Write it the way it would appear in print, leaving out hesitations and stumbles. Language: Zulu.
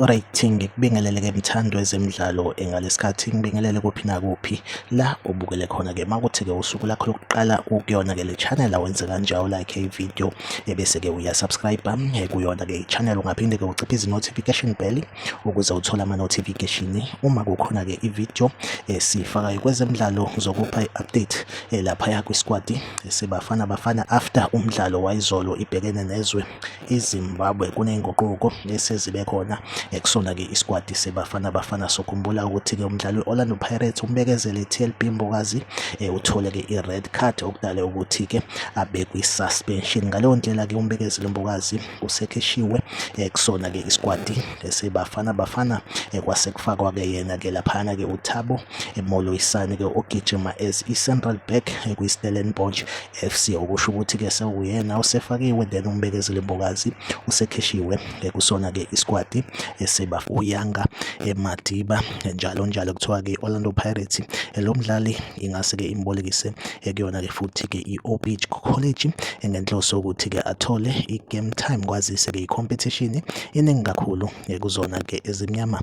Alright, ngikubingelele-ke mthando wezemidlalo ngalesikhathi ngibingelele kuphi nakuphi la ubukele khona-ke makuthi-ke usuku lakho lokuqala ukuyona-ke le channel awenze kanjalo like ivideo ebese-ke uyasubscribe kuyona-ke i-channel, ungaphinde-ke uciphe izi-notification bell ukuze uthole ama-notification uma kukhona-ke ivideo siyifakayo kwezemidlalo zokupha i-update laphaya kwi-squad seBafana Bafana after umdlalo wayizolo ibhekene nezwe iZimbabwe. Kuney'nguquko esezibe khona kusona-ke iskwadi seBafana Bafana. Sokhumbula ukuthi-ke umdlali we-Orlando Pirates umbekezele TLB Mbokazi uthole-ke i-red card okudala ukuthi-ke abe kwi-suspension. Ngaleyo ndlela-ke umbekezelo Mbokazi usekhishiwe kusona-ke iskwadi seBafana Bafana kwase kufakwa-ke yena-ke laphana-ke uThabo Moloisane-ke ogijima as i-central back kwi-Stellenbosch FC, okusho ukuthi-ke sekuyena osefakiwe, then umbekezelo Mbokazi usekhishiwe kusona-ke iskwadi uyanga Madiba njalo njalo. Kuthiwa-ke i-Orlando Pirates lo mdlali ingase-ke imbolekise kuyona-ke futhi-ke i-OP College ngenhloso yokuthi-ke athole i-game time, kwazise-ke i-competition iningi kakhulu kuzona-ke ezimnyama.